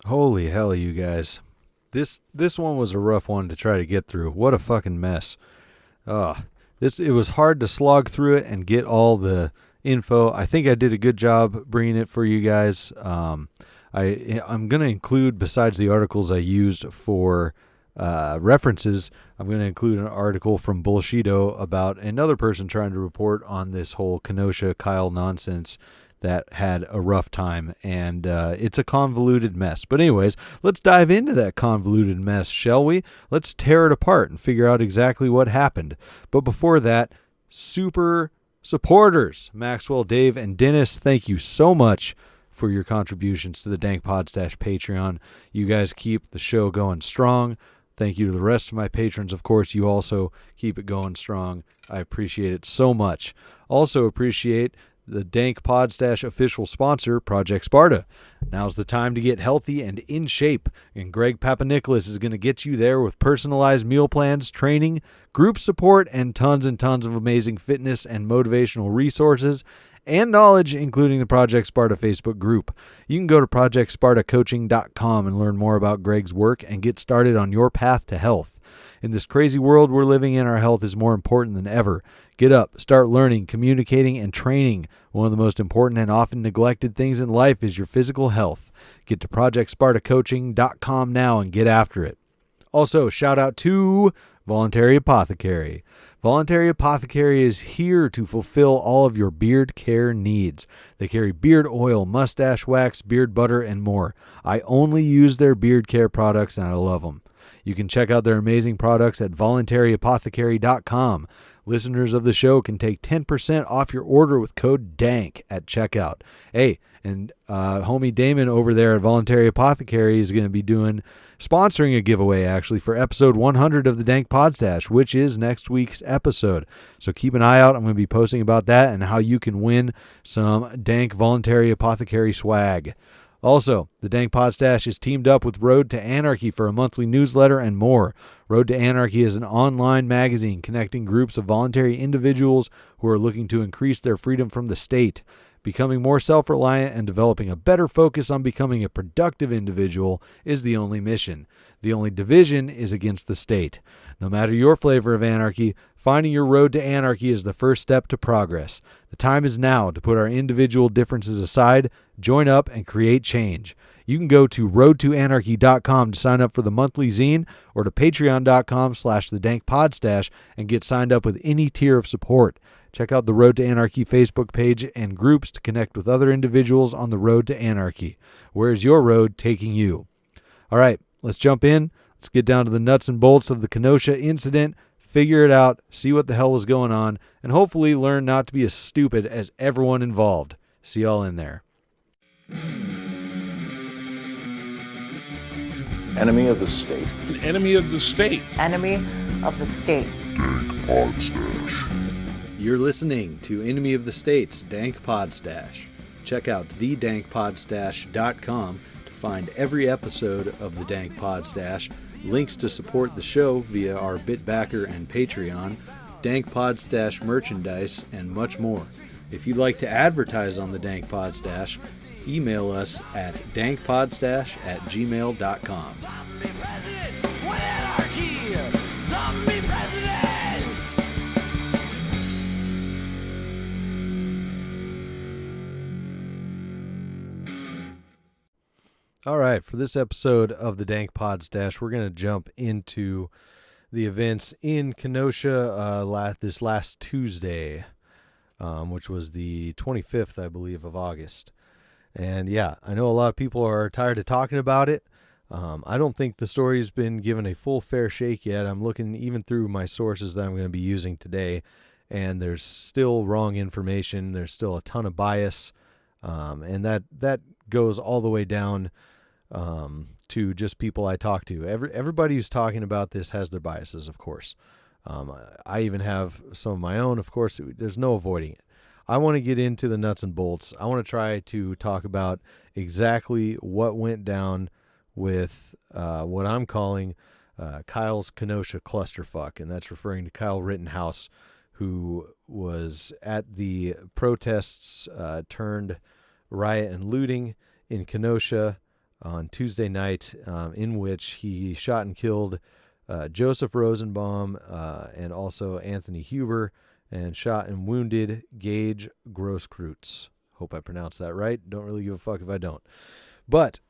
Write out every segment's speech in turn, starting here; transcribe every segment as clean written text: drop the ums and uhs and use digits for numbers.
Holy hell, you guys. This one was a rough one to try to get through. What a fucking mess. It was hard to slog through it and get all the info. I think I did a good job bringing it for you guys. I'm going to include, besides the articles I used for references, I'm going to include an article from Bullshido about another person trying to report on this whole Kenosha Kyle nonsense that had a rough time, and it's a convoluted mess. But anyways, let's dive into that convoluted mess, shall we? Let's tear it apart and figure out exactly what happened. But before that, super supporters, Maxwell, Dave, and Dennis, thank you so much for your contributions to the Dank Podstash Patreon. You guys keep the show going strong. Thank you to the rest of my patrons. Of course, you also keep it going strong. I appreciate it so much. Also appreciate the Dank Podstash official sponsor, Project Sparta. Now's the time to get healthy and in shape, and Greg Papanikolaou is going to get you there with personalized meal plans, training, group support, and tons of amazing fitness and motivational resources and knowledge, including the Project Sparta Facebook group. You can go to projectspartacoaching.com and learn more about Greg's work and get started on your path to health. In this crazy world we're living in, our health is more important than ever. Get up, start learning, communicating, and training. One of the most important and often neglected things in life is your physical health. Get to projectspartacoaching.com now and get after it. Also, shout out to Voluntary Apothecary. Voluntary Apothecary is here to fulfill all of your beard care needs. They carry beard oil, mustache wax, beard butter, and more. I only use their beard care products and I love them. You can check out their amazing products at voluntарyapothecary.com. Listeners of the show can take 10% off your order with code DANK at checkout. Hey, and homie Damon over there at Voluntary Apothecary is going to be sponsoring a giveaway actually for episode 100 of the Dank Podstash, which is next week's episode. So keep an eye out. I'm going to be posting about that and how you can win some Dank Voluntary Apothecary swag. Also, the Dank Podstash is teamed up with Road to Anarchy for a monthly newsletter and more. Road to Anarchy is an online magazine connecting groups of voluntary individuals who are looking to increase their freedom from the state. Becoming more self-reliant and developing a better focus on becoming a productive individual is the only mission. The only division is against the state. No matter your flavor of anarchy, finding your road to anarchy is the first step to progress. The time is now to put our individual differences aside, join up, and create change. You can go to roadtoanarchy.com to sign up for the monthly zine or to patreon.com/thedankpodstash and get signed up with any tier of support. Check out the Road to Anarchy Facebook page and groups to connect with other individuals on the road to anarchy. Where is your road taking you? All right, let's jump in. Let's get down to the nuts and bolts of the Kenosha incident, figure it out, see what the hell was going on, and hopefully learn not to be as stupid as everyone involved. See y'all in there. Enemy of the state. An enemy of the state. Enemy of the state. You're listening to Enemy of the State's Dank Podstash. Check out thedankpodstash.com to find every episode of the Dank Podstash, links to support the show via our BitBacker and Patreon, Dank Podstash merchandise, and much more. If you'd like to advertise on the Dank Podstash, email us at dankpodstash@gmail.com. Zombie presidents! What anarchy! Zombie presidents! All right, for this episode of the Dank Podstash, we're going to jump into the events in Kenosha this last Tuesday, which was the 25th, I believe, of August. And yeah, I know a lot of people are tired of talking about it. I don't think the story's been given a full fair shake yet. I'm looking even through my sources that I'm going to be using today, and there's still wrong information. There's still a ton of bias, and that goes all the way down to just people I talk to. Everybody who's talking about this has their biases, of course. I even have some of my own, of course. There's no avoiding it. I want to get into the nuts and bolts. I want to try to talk about exactly what went down with what I'm calling Kyle's Kenosha Clusterfuck, and that's referring to Kyle Rittenhouse, who was at the protests turned riot and looting in Kenosha on Tuesday night, in which he shot and killed Joseph Rosenbaum and also Anthony Huber, and shot and wounded Gage Grosskreutz. Hope I pronounced that right. Don't really give a fuck if I don't. But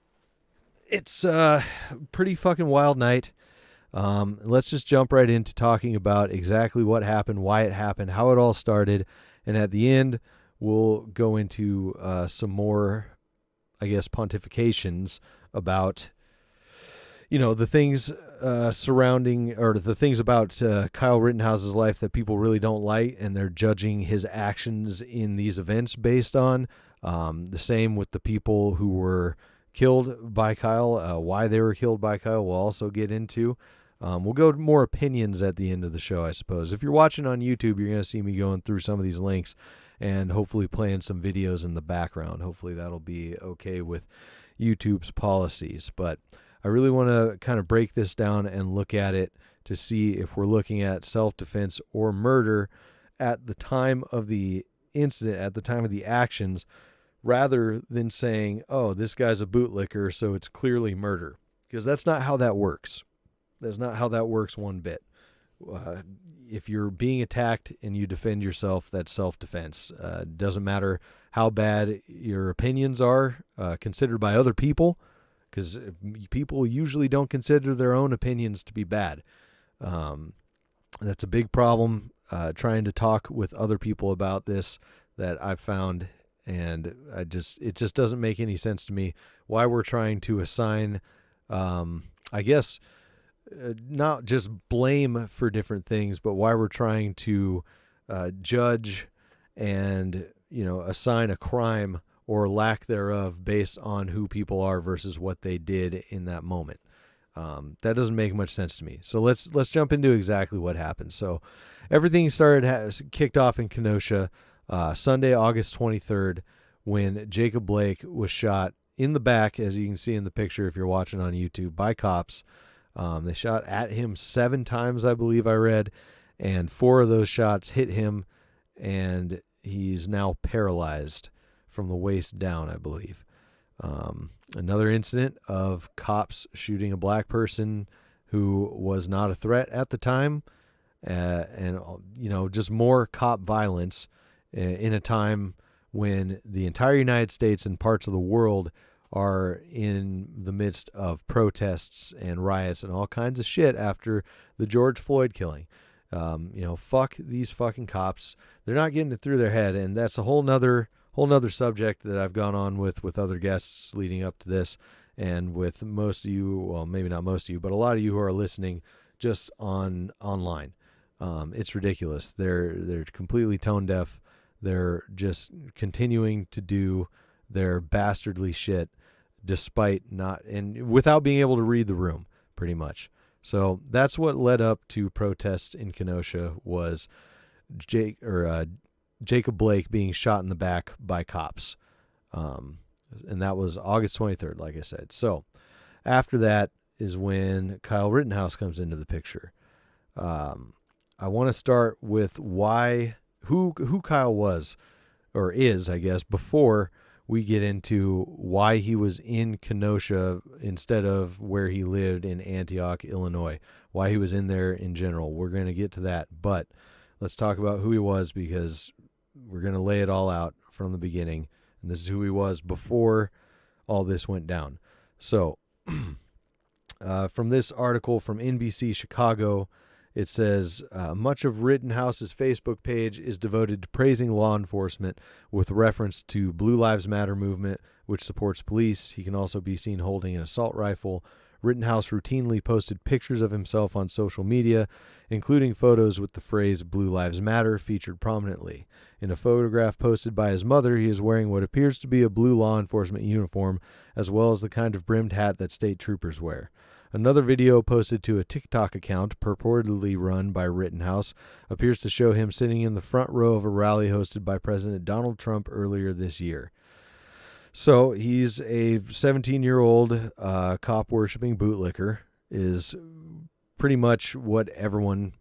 it's a pretty fucking wild night. Let's just jump right into talking about exactly what happened, why it happened, how it all started, and at the end, we'll go into some more, I guess, pontifications about, the things surrounding, or the things about Kyle Rittenhouse's life that people really don't like, and they're judging his actions in these events based on. The same with the people who were killed by Kyle, why they were killed by Kyle, we'll also get into. We'll go to more opinions at the end of the show, I suppose. If you're watching on YouTube, you're going to see me going through some of these links and hopefully playing some videos in the background. Hopefully that'll be okay with YouTube's policies. But I really want to kind of break this down and look at it to see if we're looking at self-defense or murder at the time of the incident, at the time of the actions, rather than saying, oh, this guy's a bootlicker, so it's clearly murder. Because that's not how that works. That's not how that works one bit. If you're being attacked and you defend yourself, that's self-defense. Doesn't matter how bad your opinions are considered by other people, because people usually don't consider their own opinions to be bad. That's a big problem trying to talk with other people about this that I've found, and it just doesn't make any sense to me why we're trying to assign, I guess, not just blame for different things, but why we're trying to judge and, assign a crime or lack thereof based on who people are versus what they did in that moment. That doesn't make much sense to me. So let's jump into exactly what happened. So everything kicked off in Kenosha Sunday, August 23rd, when Jacob Blake was shot in the back, as you can see in the picture if you're watching on YouTube, by cops. They shot at him 7 times, I believe I read, and 4 of those shots hit him, and he's now paralyzed from the waist down, I believe. Another incident of cops shooting a black person who was not a threat at the time, and just more cop violence in a time when the entire United States and parts of the world are in the midst of protests and riots and all kinds of shit after the George Floyd killing. Fuck these fucking cops. They're not getting it through their head, and that's a whole nother subject that I've gone on with other guests leading up to this, and with most of you, well, maybe not most of you, but a lot of you who are listening just online. It's ridiculous. They're completely tone deaf. They're just continuing to do their bastardly shit despite without being able to read the room, pretty much. So that's what led up to protests in Kenosha, was Jacob Blake being shot in the back by cops. And that was August 23rd, like I said. So after that is when Kyle Rittenhouse comes into the picture. I want to start with who Kyle was, or is, I guess, before we get into why he was in Kenosha instead of where he lived in Antioch, Illinois, why he was in there in general. We're going to get to that, but let's talk about who he was, because we're going to lay it all out from the beginning, and this is who he was before all this went down. So from this article from NBC Chicago, it says, much of Rittenhouse's Facebook page is devoted to praising law enforcement with reference to Blue Lives Matter movement, which supports police. He can also be seen holding an assault rifle. Rittenhouse routinely posted pictures of himself on social media, including photos with the phrase Blue Lives Matter featured prominently. In a photograph posted by his mother, he is wearing what appears to be a blue law enforcement uniform, as well as the kind of brimmed hat that state troopers wear. Another video posted to a TikTok account purportedly run by Rittenhouse appears to show him sitting in the front row of a rally hosted by President Donald Trump earlier this year. So he's a 17-year-old cop-worshipping bootlicker, is pretty much what everyone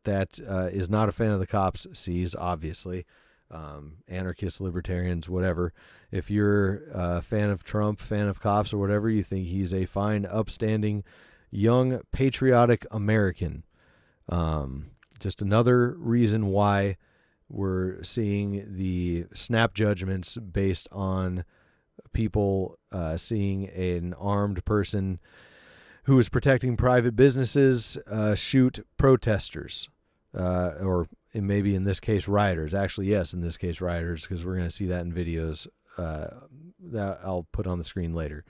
that is not a fan of the cops sees, obviously. anarchists, libertarians, whatever. If you're a fan of Trump, fan of cops or whatever, you think he's a fine, upstanding, young, patriotic American. Just another reason why we're seeing the snap judgments based on people seeing an armed person who is protecting private businesses shoot protesters, or maybe in this case rioters. Actually, yes, in this case rioters, because we're going to see that in videos that I'll put on the screen later.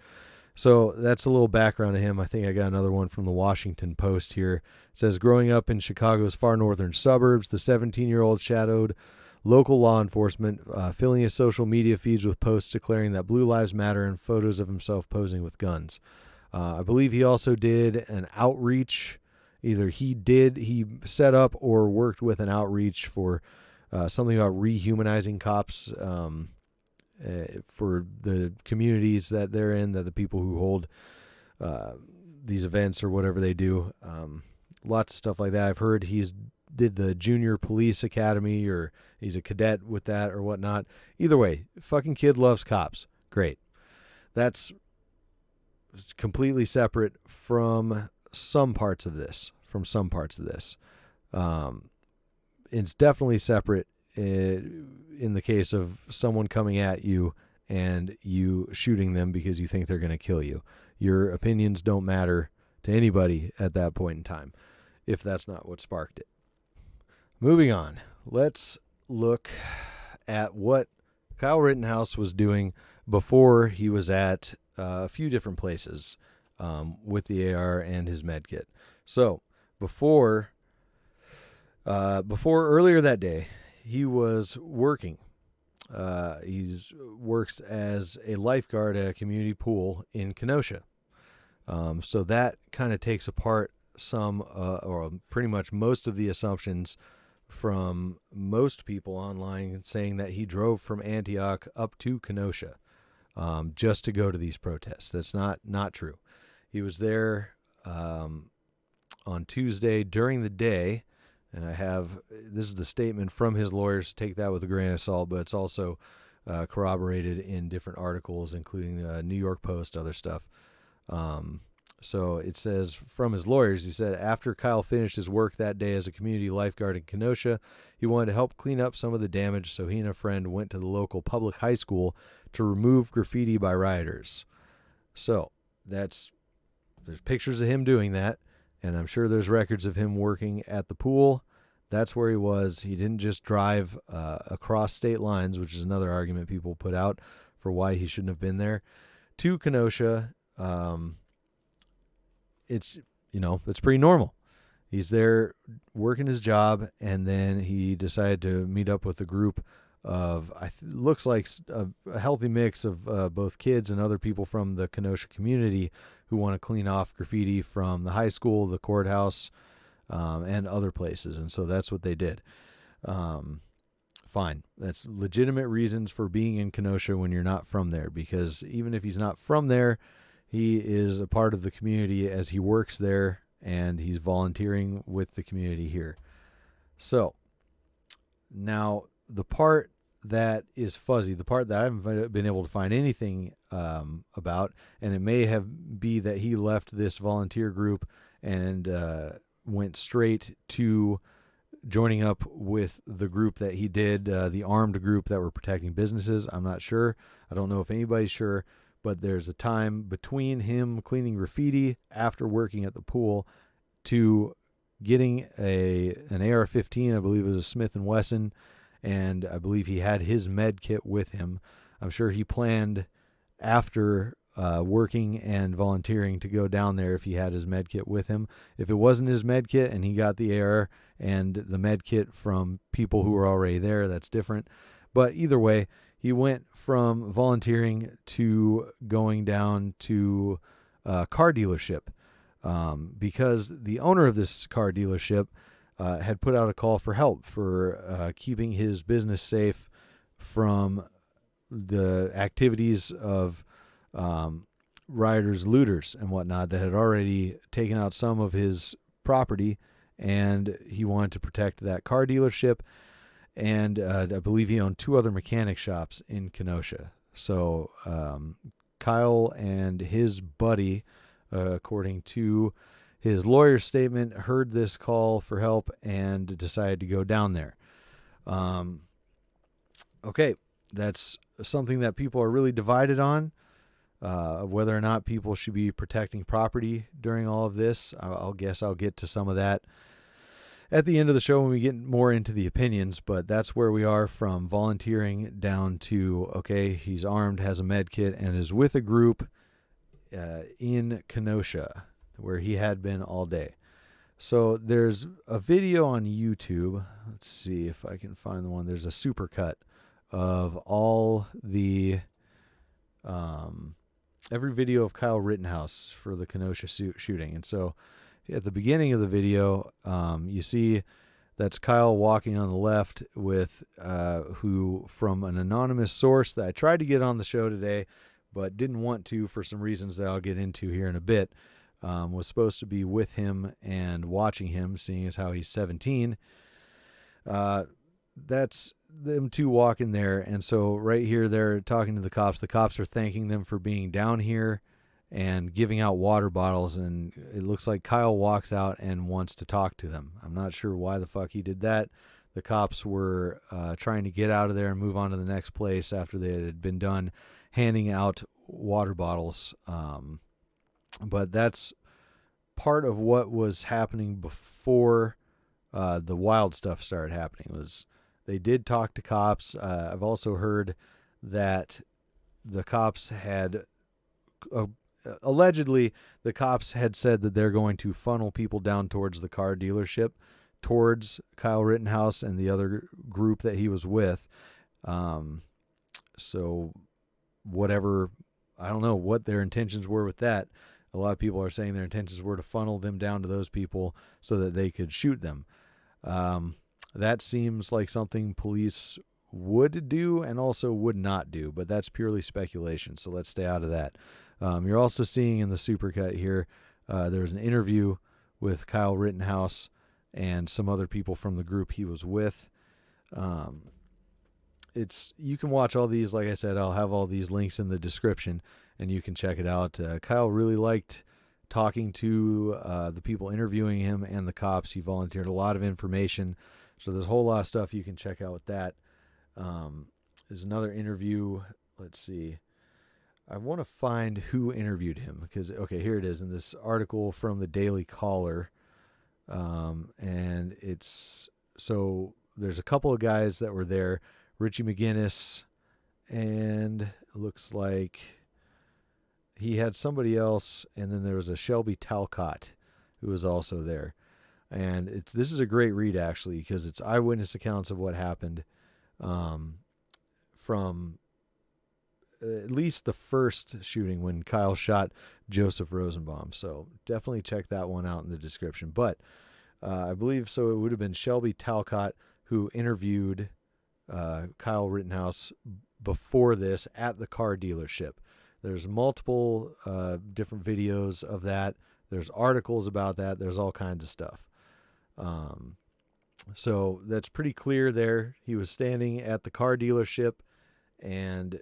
So that's a little background to him. I think I got another one from the Washington Post here. It says, growing up in Chicago's far northern suburbs, the 17-year-old shadowed local law enforcement, filling his social media feeds with posts declaring that Blue Lives Matter and photos of himself posing with guns. I believe he also did an outreach. Either he set up or worked with an outreach for something about rehumanizing cops for the communities that they're in, that the people who hold these events or whatever they do. Lots of stuff like that. I've heard he's did the junior police academy, or he's a cadet with that or whatnot. Either way, fucking kid loves cops. Great. That's completely separate from some parts of this. It's definitely separate in the case of someone coming at you and you shooting them because you think they're going to kill you. Your opinions don't matter to anybody at that point in time, if that's not what sparked it. Moving on, let's look at what Kyle Rittenhouse was doing before he was at a few different places with the AR and his med kit. So before earlier that day, he was working. He works as a lifeguard at a community pool in Kenosha. So that kind of takes apart some or pretty much most of the assumptions from most people online saying that he drove from Antioch up to Kenosha just to go to these protests. That's not true. He was there on Tuesday during the day, and this is the statement from his lawyers. Take that with a grain of salt, but it's also corroborated in different articles, including the New York Post, other stuff. So it says from his lawyers, he said, after Kyle finished his work that day as a community lifeguard in Kenosha, he wanted to help clean up some of the damage, so he and a friend went to the local public high school to remove graffiti by rioters. So there's pictures of him doing that, and I'm sure there's records of him working at the pool. That's where he was. He didn't just drive across state lines, which is another argument people put out for why he shouldn't have been there, to Kenosha. It's pretty normal. He's there working his job, and then he decided to meet up with a group of, looks like a healthy mix of both kids and other people from the Kenosha community who want to clean off graffiti from the high school, the courthouse, and other places. And so that's what they did. Fine. That's legitimate reasons for being in Kenosha when you're not from there, because even if he's not from there, he is a part of the community as he works there, and he's volunteering with the community here. So now the part that is fuzzy, the part that I haven't been able to find anything about, and it may be that he left this volunteer group and went straight to joining up with the group that he did, the armed group that were protecting businesses. I'm not sure. I don't know if anybody's sure. But there's a time between him cleaning graffiti after working at the pool to getting an AR-15, I believe it was a Smith & Wesson, and I believe he had his med kit with him. I'm sure he planned after working and volunteering to go down there if he had his med kit with him. If it wasn't his med kit and he got the AR and the med kit from people who were already there, that's different. But either way, he went from volunteering to going down to a car dealership because the owner of this car dealership had put out a call for help for keeping his business safe from the activities of rioters, looters, and whatnot that had already taken out some of his property, and he wanted to protect that car dealership. and I believe he owned 2 other mechanic shops in Kenosha. So Kyle and his buddy, according to his lawyer's statement, heard this call for help and decided to go down there. Okay, that's something that people are really divided on, whether or not people should be protecting property during all of this. I'll get to some of that at the end of the show when we get more into the opinions, but that's where we are from volunteering down to, okay, he's armed, has a med kit, and is with a group in Kenosha where he had been all day. So there's a video on YouTube. Let's see if I can find the one. There's a supercut of all the every video of Kyle Rittenhouse for the Kenosha shooting. And so at the beginning of the video, you see that's Kyle walking on the left with who, from an anonymous source that I tried to get on the show today but didn't want to for some reasons that I'll get into here in a bit, was supposed to be with him and watching him, seeing as how he's 17. That's them two walking there. And so right here, they're talking to the cops. The cops are thanking them for being down here and giving out water bottles. And it looks like Kyle walks out and wants to talk to them. I'm not sure why the fuck he did that. The cops were trying to get out of there and move on to the next place after they had been done handing out water bottles. But that's part of what was happening before the wild stuff started happening. Was they did talk to cops. I've also heard that the cops had allegedly the cops had said that they're going to funnel people down towards the car dealership, towards Kyle Rittenhouse and the other group that he was with. So whatever, I don't know what their intentions were with that. A lot of people are saying their intentions were to funnel them down to those people so that they could shoot them. That seems like something police would do and also would not do, but that's purely speculation, so let's stay out of that. You're also seeing in the supercut here, there's an interview with Kyle Rittenhouse and some other people from the group he was with. You can watch all these. Like I said, I'll have all these links in the description, and you can check it out. Kyle really liked talking to the people interviewing him and the cops. He volunteered a lot of information, so there's a whole lot of stuff you can check out with that. There's another interview. Let's see. I want to find who interviewed him because, okay, here it is in this article from the Daily Caller. And it's, so there's a couple of guys that were there, Richie McGinnis, and it looks like he had somebody else, and then there was a Shelby Talcott who was also there. And this is a great read, actually, because it's eyewitness accounts of what happened from at least the first shooting when Kyle shot Joseph Rosenbaum. So definitely check that one out in the description. But I believe so it would have been Shelby Talcott who interviewed Kyle Rittenhouse before this at the car dealership. There's multiple different videos of that. There's articles about that. There's all kinds of stuff. So that's pretty clear there. He was standing at the car dealership and,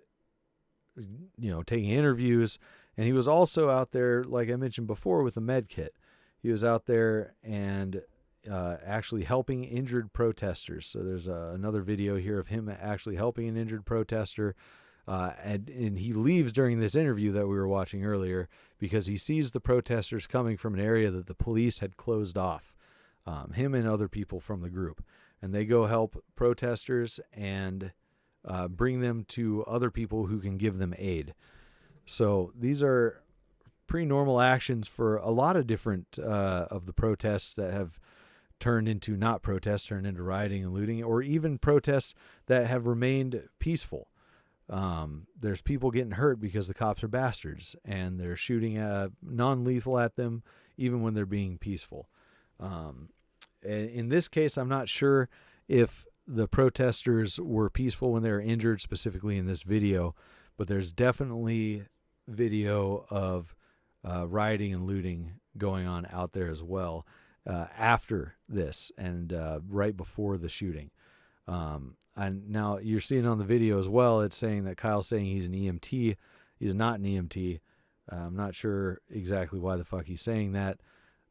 taking interviews. And he was also out there, like I mentioned before, with a med kit. He was out there and actually helping injured protesters. So there's another video here of him actually helping an injured protester. And he leaves during this interview that we were watching earlier because he sees the protesters coming from an area that the police had closed off, him and other people from the group. And they go help protesters and bring them to other people who can give them aid. So these are pretty normal actions for a lot of different of the protests that have turned into not protests, turned into rioting and looting, or even protests that have remained peaceful. There's people getting hurt because the cops are bastards and they're shooting non-lethal at them even when they're being peaceful. In this case, I'm not sure if the protesters were peaceful when they were injured, specifically in this video, but there's definitely video of rioting and looting going on out there as well after this and right before the shooting. And now you're seeing on the video as well, it's saying that Kyle's saying he's an EMT. He's not an EMT. I'm not sure exactly why the fuck he's saying that,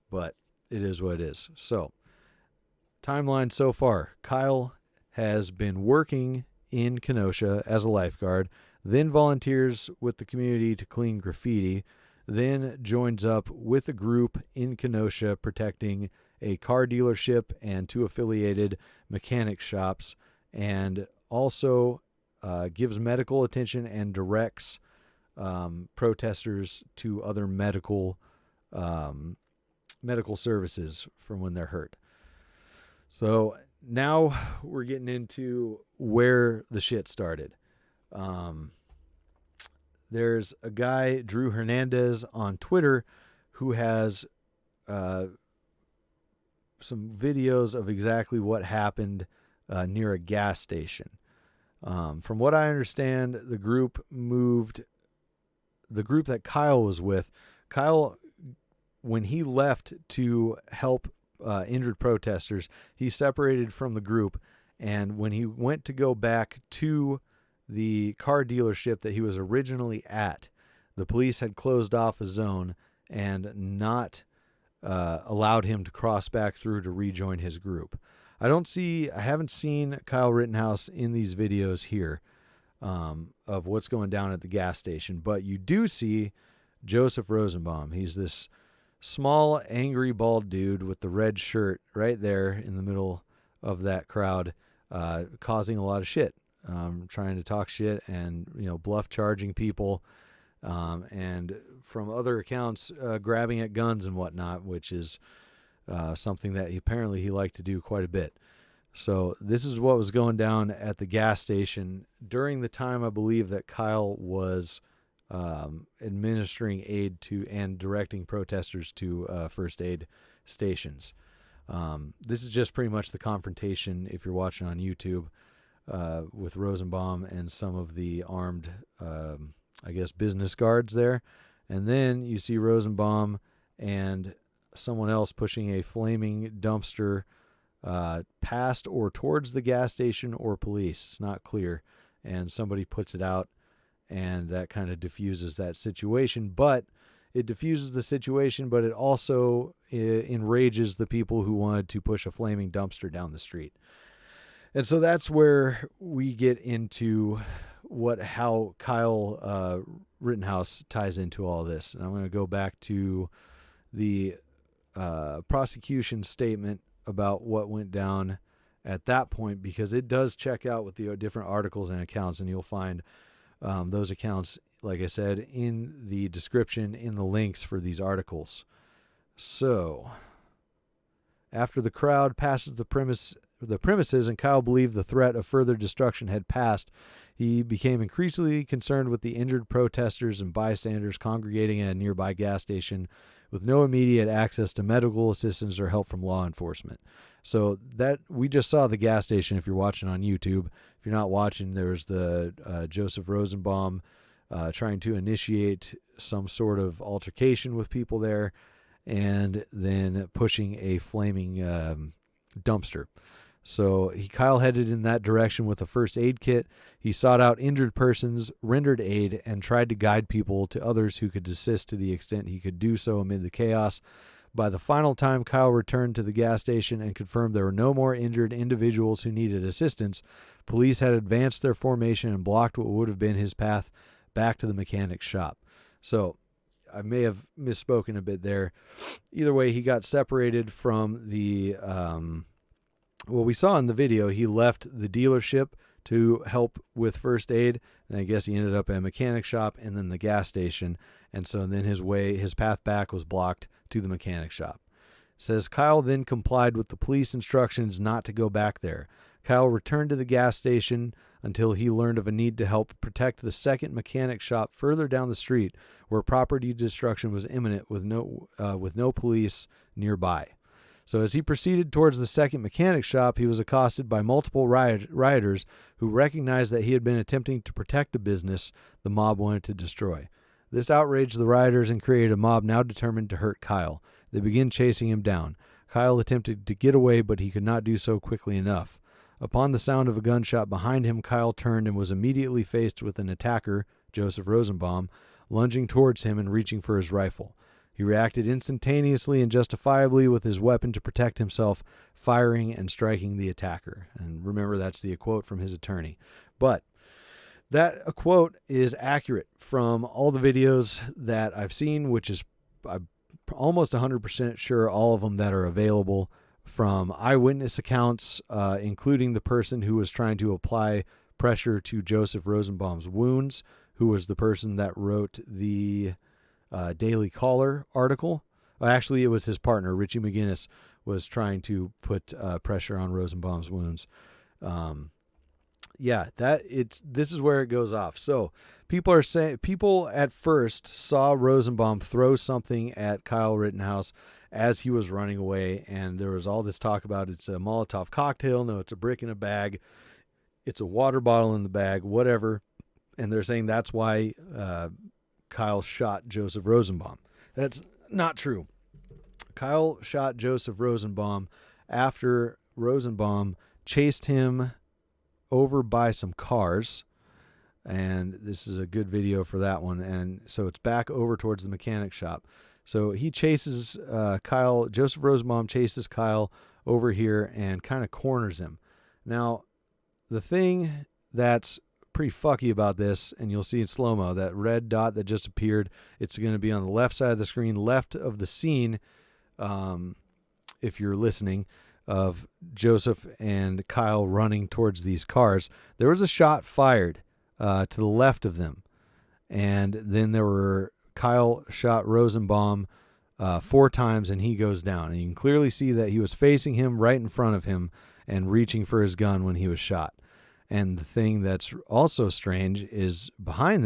but it is what it is. So, timeline so far. Kyle has been working in Kenosha as a lifeguard, then volunteers with the community to clean graffiti, then joins up with a group in Kenosha protecting a car dealership and 2 affiliated mechanic shops, and also gives medical attention and directs protesters to other medical services from when they're hurt. So now we're getting into where the shit started. There's a guy, Drew Hernandez, on Twitter who has some videos of exactly what happened near a gas station. From what I understand, the group that Kyle was with, when he left to help injured protesters, he separated from the group, and when he went to go back to the car dealership that he was originally at, the police had closed off a zone and not allowed him to cross back through to rejoin his group. I haven't seen Kyle Rittenhouse in these videos here of what's going down at the gas station, but you do see Joseph Rosenbaum. He's this small, angry, bald dude with the red shirt right there in the middle of that crowd, causing a lot of shit, trying to talk shit and, bluff charging people, and from other accounts, grabbing at guns and whatnot, which is something that he liked to do quite a bit. So this is what was going down at the gas station during the time, I believe, that Kyle was administering aid to and directing protesters to first aid stations. This is just pretty much the confrontation, if you're watching on YouTube, with Rosenbaum and some of the armed, business guards there. And then you see Rosenbaum and someone else pushing a flaming dumpster past or towards the gas station or police. It's not clear. And somebody puts it out, and that kind of diffuses that situation. But it diffuses the situation, but it also enrages the people who wanted to push a flaming dumpster down the street. And so that's where we get into how Kyle Rittenhouse ties into all this. And I'm going to go back to the prosecution statement about what went down at that point, because it does check out with the different articles and accounts, and you'll find those accounts, like I said, in the description, in the links for these articles. So, after the crowd passes the premises and Kyle believed the threat of further destruction had passed, he became increasingly concerned with the injured protesters and bystanders congregating at a nearby gas station with no immediate access to medical assistance or help from law enforcement. So that we just saw the gas station. If you're watching on YouTube, if you're not watching, there's the Joseph Rosenbaum trying to initiate some sort of altercation with people there, and then pushing a flaming dumpster. So Kyle headed in that direction with a first aid kit. He sought out injured persons, rendered aid, and tried to guide people to others who could assist to the extent he could do so amid the chaos. By the final time Kyle returned to the gas station and confirmed there were no more injured individuals who needed assistance, police had advanced their formation and blocked what would have been his path back to the mechanic's shop. So I may have misspoken a bit there. Either way, he got separated from the... we saw in the video, he left the dealership to help with first aid, and I guess he ended up at a mechanic shop and then the gas station, and so then his path back was blocked to the mechanic shop. It says Kyle then complied with the police instructions not to go back there. Kyle returned to the gas station until he learned of a need to help protect the second mechanic shop further down the street, where property destruction was imminent with no police nearby. So as he proceeded towards the second mechanic shop, he was accosted by multiple rioters who recognized that he had been attempting to protect a business the mob wanted to destroy. This outraged the rioters and created a mob now determined to hurt Kyle. They began chasing him down. Kyle attempted to get away, but he could not do so quickly enough. Upon the sound of a gunshot behind him, Kyle turned and was immediately faced with an attacker, Joseph Rosenbaum, lunging towards him and reaching for his rifle. He reacted instantaneously and justifiably with his weapon to protect himself, firing and striking the attacker. And remember, that's the quote from his attorney. But that quote is accurate from all the videos that I've seen, which is I'm almost 100% sure all of them that are available, from eyewitness accounts, including the person who was trying to apply pressure to Joseph Rosenbaum's wounds, who was the person that wrote the Daily Caller article. Actually, it was his partner, Richie McGinnis, was trying to put pressure on Rosenbaum's wounds. This is where it goes off. So people at first saw Rosenbaum throw something at Kyle Rittenhouse as he was running away, and there was all this talk about it's a Molotov cocktail. No, it's a brick in a bag. It's a water bottle in the bag, whatever. And they're saying that's why Kyle shot Joseph Rosenbaum. That's not true. Kyle shot Joseph Rosenbaum after Rosenbaum chased him over by some cars, and this is a good video for that one. And so it's back over towards the mechanic shop. So he chases Joseph Rosenbaum chases Kyle over here and kind of corners him. Now, the thing that's pretty fucky about this, and you'll see in slow-mo, that red dot that just appeared, it's going to be on the left side of the screen, left of the scene, if you're listening, of Joseph and Kyle running towards these cars. There was a shot fired to the left of them, and then Kyle shot Rosenbaum 4 times, and he goes down. And you can clearly see that he was facing him right in front of him and reaching for his gun when he was shot. And the thing that's also strange is behind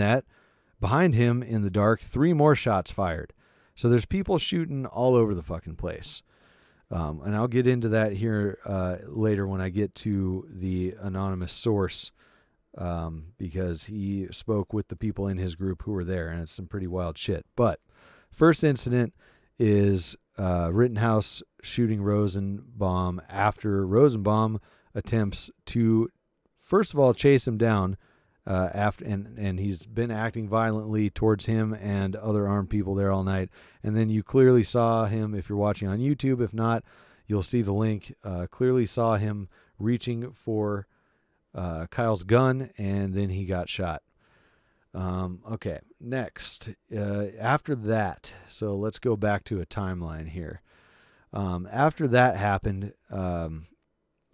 him in the dark, 3 more shots fired. So there's people shooting all over the fucking place. And I'll get into that here later when I get to the anonymous source, because he spoke with the people in his group who were there, and it's some pretty wild shit. But first incident is Rittenhouse shooting Rosenbaum after Rosenbaum attempts to, first of all, chase him down, and he's been acting violently towards him and other armed people there all night. And then you clearly saw him, if you're watching on YouTube. If not, you'll see the link. Clearly saw him reaching for Kyle's gun, and then he got shot. Okay, next. After that, so let's go back to a timeline here. After that happened,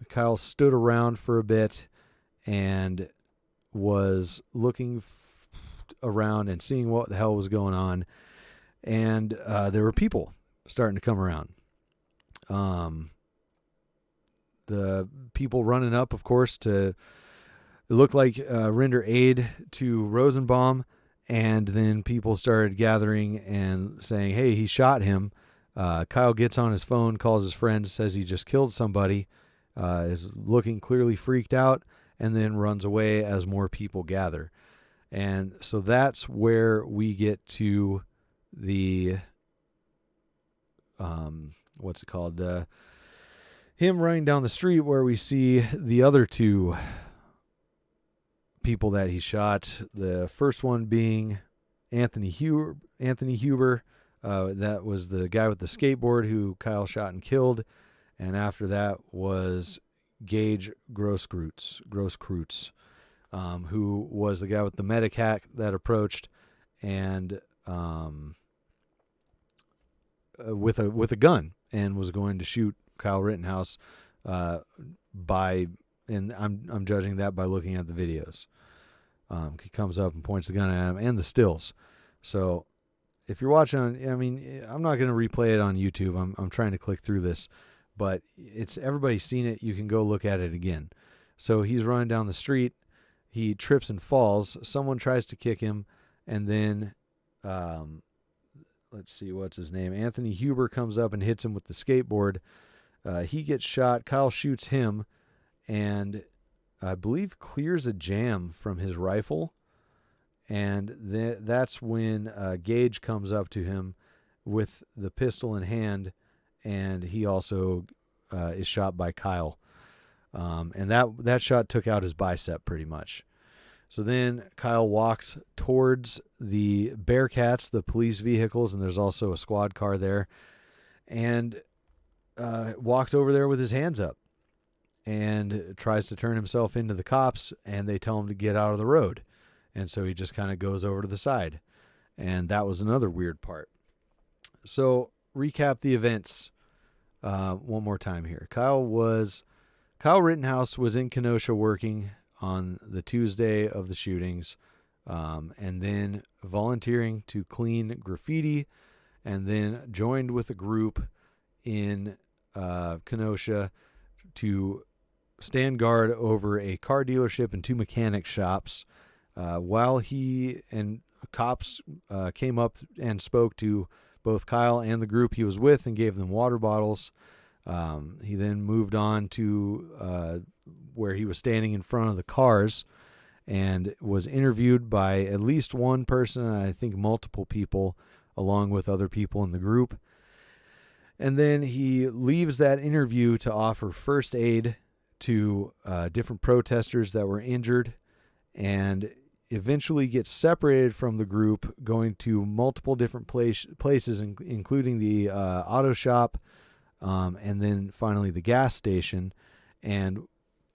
Kyle stood around for a bit and was looking around and seeing what the hell was going on. And there were people starting to come around. The people running up, of course, to look like render aid to Rosenbaum. And then people started gathering and saying, hey, he shot him. Kyle gets on his phone, calls his friends, says he just killed somebody, is looking clearly freaked out, and then runs away as more people gather. And so that's where we get to the, what's it called? Him running down the street, where we see the other 2 people that he shot. The first one being Anthony Huber. That was the guy with the skateboard who Kyle shot and killed. And after that was Gage Grosskreutz, who was the guy with the medic hat that approached, and with a gun, and was going to shoot Kyle Rittenhouse. And I'm judging that by looking at the videos. He comes up and points the gun at him, and the stills. So if you're watching I'm not going to replay it on YouTube. I'm trying to click through this. But everybody's seen it. You can go look at it again. So he's running down the street. He trips and falls. Someone tries to kick him. And then, let's see, what's his name? Anthony Huber comes up and hits him with the skateboard. He gets shot. Kyle shoots him and I believe clears a jam from his rifle. And that's when Gage comes up to him with the pistol in hand. And he also is shot by Kyle. And that shot took out his bicep pretty much. So then Kyle walks towards the Bearcats, the police vehicles, and there's also a squad car there, and walks over there with his hands up and tries to turn himself into the cops, and they tell him to get out of the road. And so he just kind of goes over to the side. And that was another weird part. So recap the events one more time here. Kyle Rittenhouse was in Kenosha working on the Tuesday of the shootings, and then volunteering to clean graffiti, and then joined with a group in Kenosha to stand guard over a car dealership and 2 mechanic shops, while he and cops came up and spoke to both Kyle and the group he was with and gave them water bottles. He then moved on to where he was standing in front of the cars and was interviewed by at least one person, and I think multiple people, along with other people in the group. And then he leaves that interview to offer first aid to different protesters that were injured, and eventually gets separated from the group, going to multiple different places, including the auto shop, and then finally the gas station. And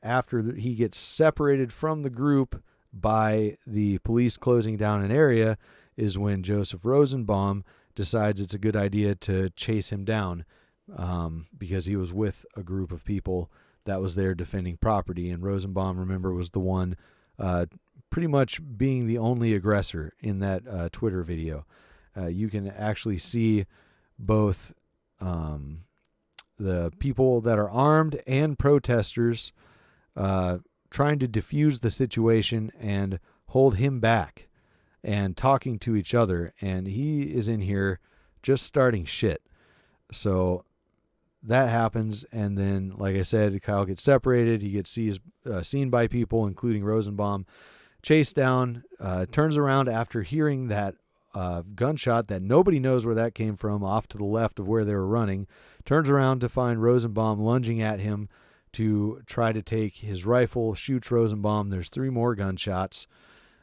after he gets separated from the group by the police closing down an area is when Joseph Rosenbaum decides it's a good idea to chase him down, because he was with a group of people that was there defending property. And Rosenbaum, remember, was the one pretty much being the only aggressor in that Twitter video. You can actually see both the people that are armed and protesters trying to defuse the situation and hold him back and talking to each other. And he is in here just starting shit. So that happens. And then, like I said, Kyle gets separated. He gets seen by people, including Rosenbaum, chased down, turns around after hearing that gunshot that nobody knows where that came from off to the left of where they were running, turns around to find Rosenbaum lunging at him to try to take his rifle, shoots Rosenbaum. There's 3 more gunshots,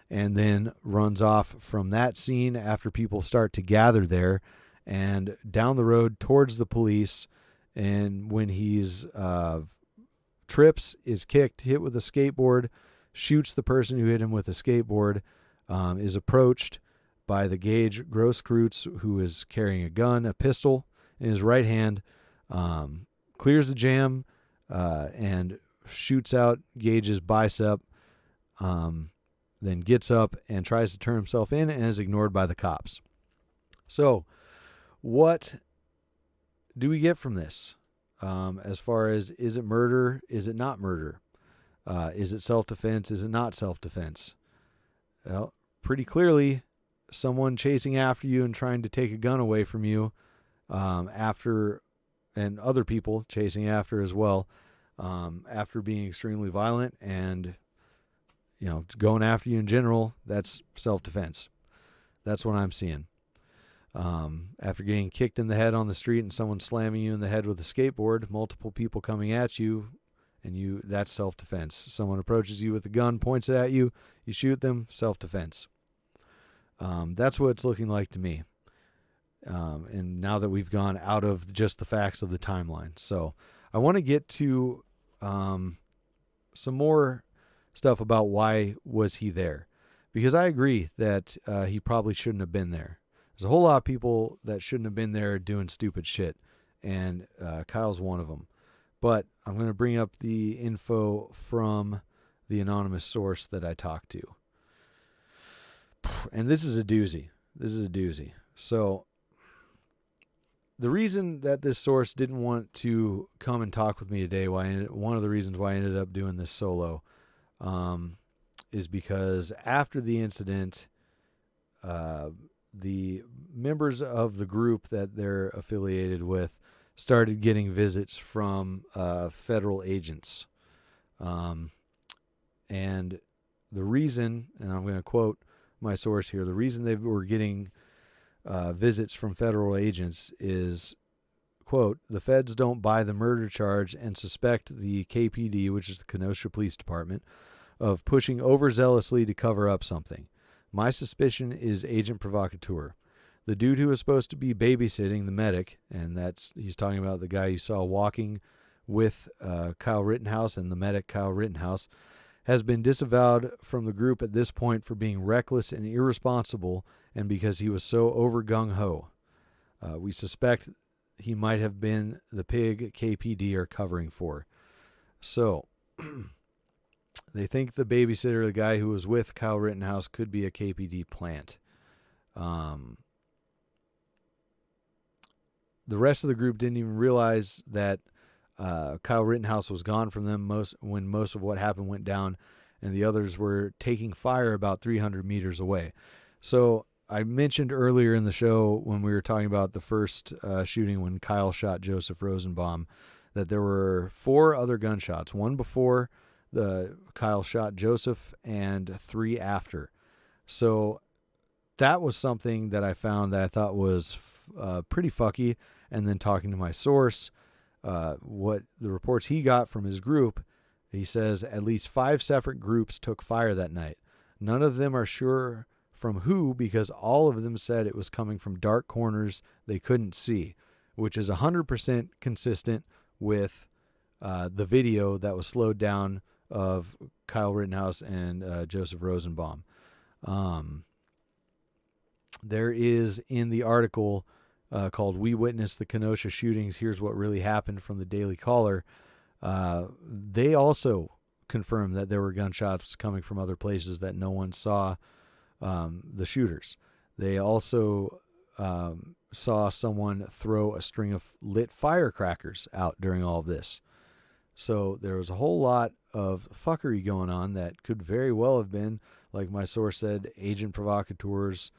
and then runs off from that scene after people start to gather there and down the road towards the police. And when he's trips, is kicked, hit with a skateboard, shoots the person who hit him with a skateboard, is approached by the Gage Grosskreutz, who is carrying a gun, a pistol in his right hand, clears the jam, and shoots out Gage's bicep, then gets up and tries to turn himself in and is ignored by the cops. So what do we get from this? As far as, is it murder? Is it not murder? Is it self-defense? Is it not self-defense? Well, pretty clearly, someone chasing after you and trying to take a gun away from you, and other people chasing after as well, after being extremely violent and, going after you in general, that's self-defense. That's what I'm seeing. After getting kicked in the head on the street and someone slamming you in the head with a skateboard, multiple people coming at you, and that's self-defense. Someone approaches you with a gun, points it at you, you shoot them, self-defense. That's what it's looking like to me. And now that we've gone out of just the facts of the timeline. So I want to get to some more stuff about why was he there. Because I agree that he probably shouldn't have been there. There's a whole lot of people that shouldn't have been there doing stupid shit. And Kyle's one of them. But I'm going to bring up the info from the anonymous source that I talked to. And this is a doozy. So the reason that this source didn't want to come and talk with me today, one of the reasons why I ended up doing this solo, is because after the incident, the members of the group that they're affiliated with started getting visits from federal agents. And the reason, and I'm going to quote my source here, the reason they were getting visits from federal agents is, quote, "The feds don't buy the murder charge and suspect the KPD, which is the Kenosha Police Department, of pushing overzealously to cover up something. My suspicion is agent provocateur. The dude who was supposed to be babysitting the medic," and he's talking about the guy you saw walking with Kyle Rittenhouse and the medic Kyle Rittenhouse, "has been disavowed from the group at this point for being reckless and irresponsible and because he was so over gung-ho. We suspect he might have been the pig KPD are covering for." So, they think the babysitter, the guy who was with Kyle Rittenhouse, could be a KPD plant. The rest of the group didn't even realize that Kyle Rittenhouse was gone from them when most of what happened went down, and the others were taking fire about 300 meters away. So I mentioned earlier in the show when we were talking about the first shooting when Kyle shot Joseph Rosenbaum that there were 4 other gunshots, one before Kyle shot Joseph and 3 after. So that was something that I found that I thought was pretty fucky. And then talking to my source, what the reports he got from his group, he says at least 5 separate groups took fire that night. None of them are sure from who because all of them said it was coming from dark corners they couldn't see, which is 100% consistent with the video that was slowed down of Kyle Rittenhouse and Joseph Rosenbaum. There is in the article called "We Witnessed the Kenosha Shootings. Here's What Really Happened" from the Daily Caller. They also confirmed that there were gunshots coming from other places that no one saw the shooters. They also saw someone throw a string of lit firecrackers out during all of this. So there was a whole lot of fuckery going on that could very well have been, like my source said, agent provocateurs,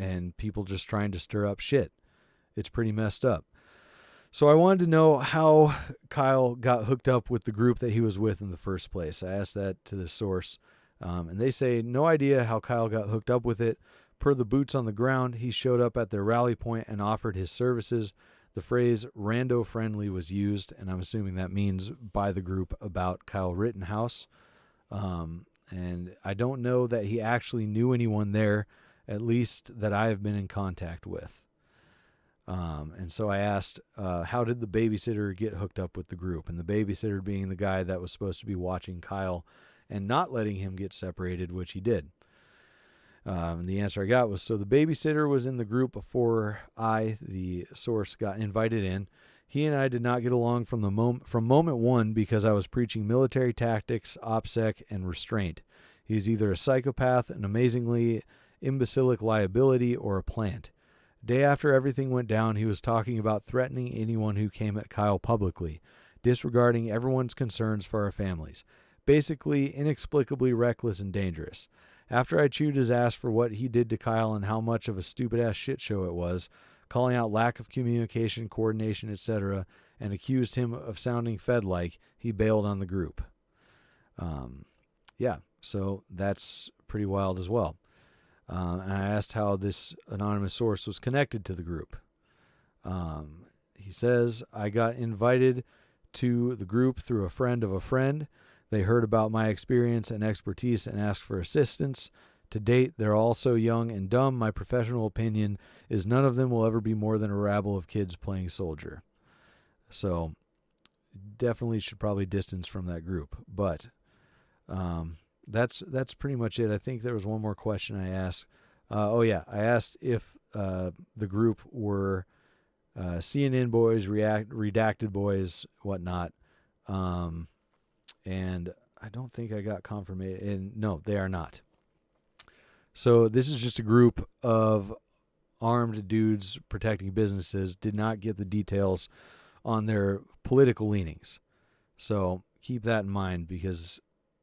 and people just trying to stir up shit. It's pretty messed up. So I wanted to know how Kyle got hooked up with the group that he was with in the first place. I asked that to the source, and they say no idea how Kyle got hooked up with it. Per the boots on the ground, he showed up at their rally point and offered his services. The phrase "rando friendly" was used, and I'm assuming that means by the group about Kyle Rittenhouse. And I don't know that he actually knew anyone there, at least that I have been in contact with. And so I asked, how did the babysitter get hooked up with the group? And the babysitter being the guy that was supposed to be watching Kyle and not letting him get separated, which he did. And the answer I got was, so the babysitter was in the group before the source, got invited in. He and I did not get along from moment one because I was preaching military tactics, OPSEC, and restraint. He's either a psychopath, an amazingly imbecilic liability, or a plant. Day after everything went down, he was talking about threatening anyone who came at Kyle publicly, disregarding everyone's concerns for our families. Basically, inexplicably reckless and dangerous. After I chewed his ass for what he did to Kyle and how much of a stupid-ass shit show it was, calling out lack of communication, coordination, etc., and accused him of sounding Fed-like, he bailed on the group. So that's pretty wild as well. And I asked how this anonymous source was connected to the group. He says, I got invited to the group through a friend of a friend. They heard about my experience and expertise and asked for assistance. To date, they're all so young and dumb. My professional opinion is none of them will ever be more than a rabble of kids playing soldier. So definitely should probably distance from that group. But that's pretty much it. I think there was one more question I asked. I asked if the group were CNN boys, redacted boys, whatnot. And I don't think I got confirmation. And no, they are not. So this is just a group of armed dudes protecting businesses. Did not get the details on their political leanings. So keep that in mind, because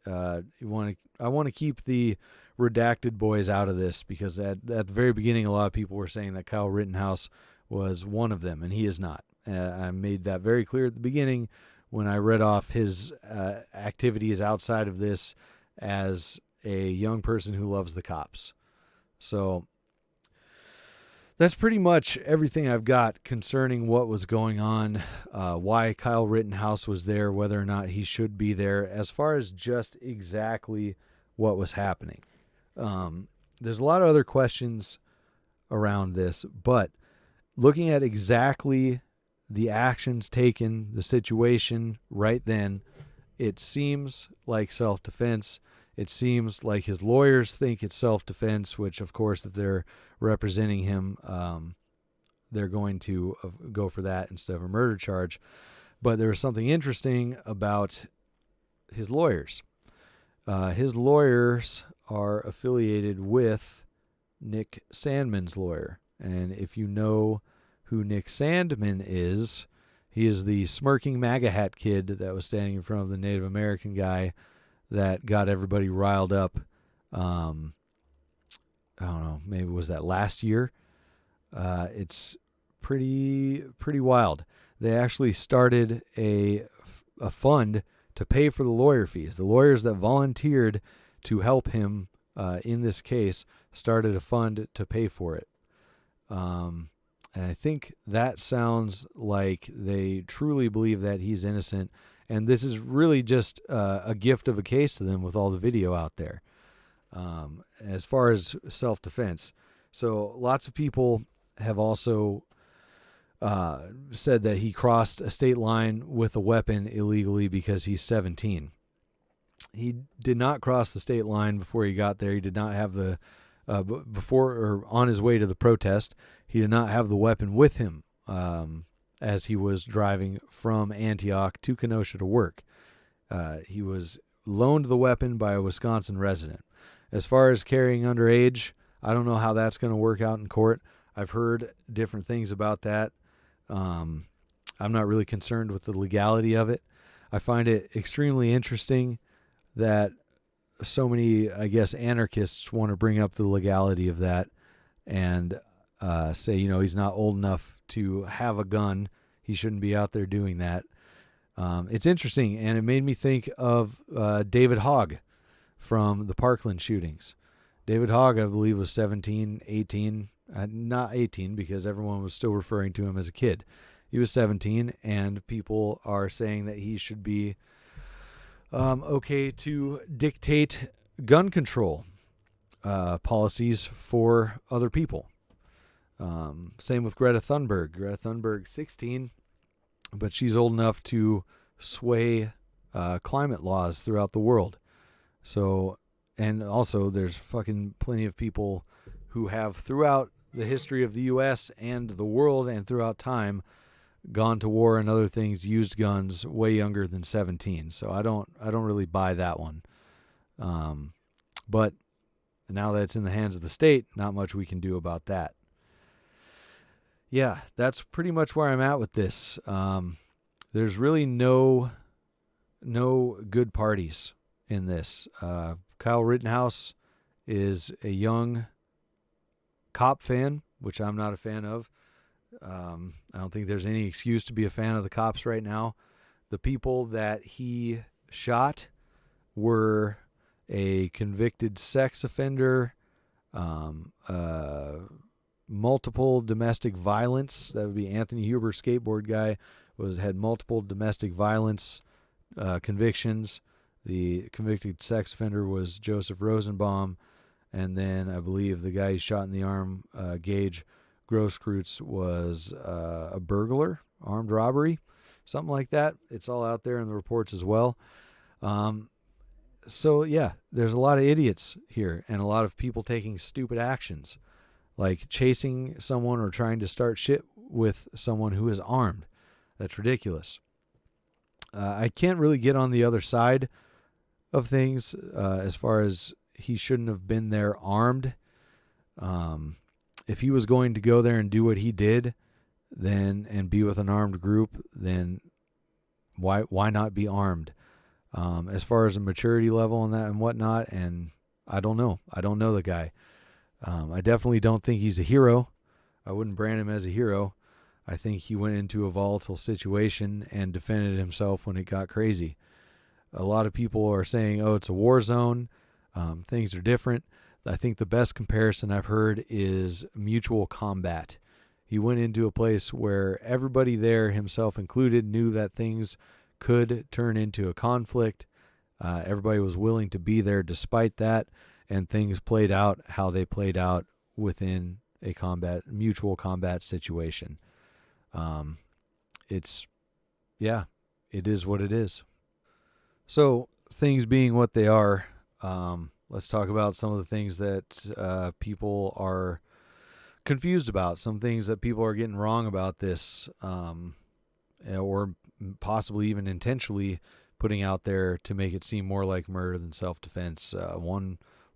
I want to keep the redacted boys out of this, because at the very beginning, a lot of people were saying that Kyle Rittenhouse was one of them, and he is not. I made that very clear at the beginning when I read off his activities outside of this as a young person who loves the cops. So That's pretty much everything I've got concerning what was going on, why Kyle Rittenhouse was there, whether or not he should be there, as far as just exactly what was happening. There's a lot of other questions around this, but looking at exactly the actions taken, the situation right then, it seems like self-defense. It seems like his lawyers think it's self-defense, which, of course, if they're representing him, they're going to go for that instead of a murder charge. But there was something interesting about his lawyers. His lawyers are affiliated with Nick Sandman's lawyer. And if you know who Nick Sandman is, he is the smirking MAGA hat kid that was standing in front of the Native American guy that got everybody riled up. I don't know, maybe was that last year? It's pretty wild. They actually started a fund to pay for the lawyer fees. The lawyers that volunteered to help him in this case started a fund to pay for it. And I think that sounds like they truly believe that he's innocent. And this is really just a gift of a case to them with all the video out there as far as self-defense. So lots of people have also said that he crossed a state line with a weapon illegally because he's 17. He did not cross the state line before he got there. He did not have the before or on his way to the protest. He did not have the weapon with him as he was driving from Antioch to Kenosha to work. He was loaned the weapon by a Wisconsin resident. As far as carrying underage, I don't know how that's going to work out in court. I've heard different things about that. I'm not really concerned with the legality of it. I find it extremely interesting that so many, I guess, anarchists want to bring up the legality of that and say, he's not old enough to have a gun. He shouldn't be out there doing that. It's interesting, and it made me think of David Hogg from the Parkland shootings. David Hogg, I believe, was 17, 18. Not 18 because everyone was still referring to him as a kid. He was 17, and people are saying that he should be okay to dictate gun control policies for other people. Same with Greta Thunberg. Greta Thunberg, 16, but she's old enough to sway climate laws throughout the world. So, and also there's fucking plenty of people who have throughout the history of the U.S. and the world and throughout time gone to war and other things, used guns way younger than 17. So I don't really buy that one. But now that it's in the hands of the state, not much we can do about that. Yeah, that's pretty much where I'm at with this. There's really no good parties in this. Kyle Rittenhouse is a young cop fan, which I'm not a fan of. I don't think there's any excuse to be a fan of the cops right now. The people that he shot were a convicted sex offender, multiple domestic violence. That would be Anthony Huber, skateboard guy, had multiple domestic violence convictions. The convicted sex offender was Joseph Rosenbaum. And then I believe the guy he shot in the arm, Gage Grosskreutz, was a burglar, armed robbery, something like that. It's all out there in the reports as well. So, yeah, there's a lot of idiots here and a lot of people taking stupid actions, like chasing someone or trying to start shit with someone who is armed. That's ridiculous. I can't really get on the other side of things as far as he shouldn't have been there armed. If he was going to go there and do what he did, then and be with an armed group, then why not be armed? As far as a maturity level and that and whatnot, and I don't know. I don't know the guy. I definitely don't think he's a hero. I wouldn't brand him as a hero. I think he went into a volatile situation and defended himself when it got crazy. A lot of people are saying, oh, it's a war zone. Things are different. I think the best comparison I've heard is mutual combat. He went into a place where everybody there, himself included, knew that things could turn into a conflict. Everybody was willing to be there despite that, and things played out how they played out within a mutual combat situation. It is what it is. So, things being what they are, let's talk about some of the things that people are confused about, some things that people are getting wrong about this, or possibly even intentionally putting out there to make it seem more like murder than self-defense.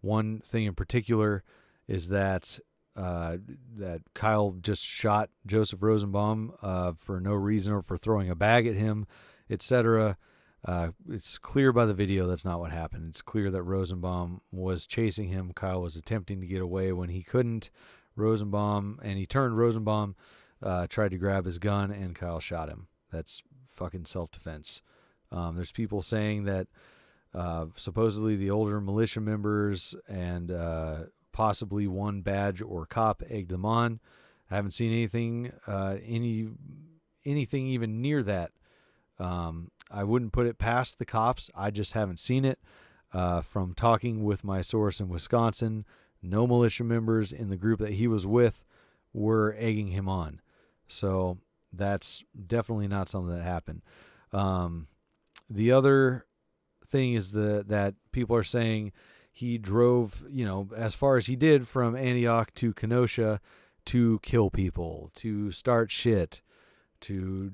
One thing in particular is that Kyle just shot Joseph Rosenbaum for no reason or for throwing a bag at him, etc. It's clear by the video that's not what happened. It's clear that Rosenbaum was chasing him. Kyle was attempting to get away when he couldn't. He turned. Rosenbaum tried to grab his gun, and Kyle shot him. That's fucking self-defense. There's people saying that supposedly the older militia members and possibly one badge or cop egged them on. I haven't seen anything even near that. I wouldn't put it past the cops. I just haven't seen it. From talking with my source in Wisconsin, no militia members in the group that he was with were egging him on. So that's definitely not something that happened. The other thing is that people are saying he drove, as far as he did from Antioch to Kenosha to kill people, to start shit, to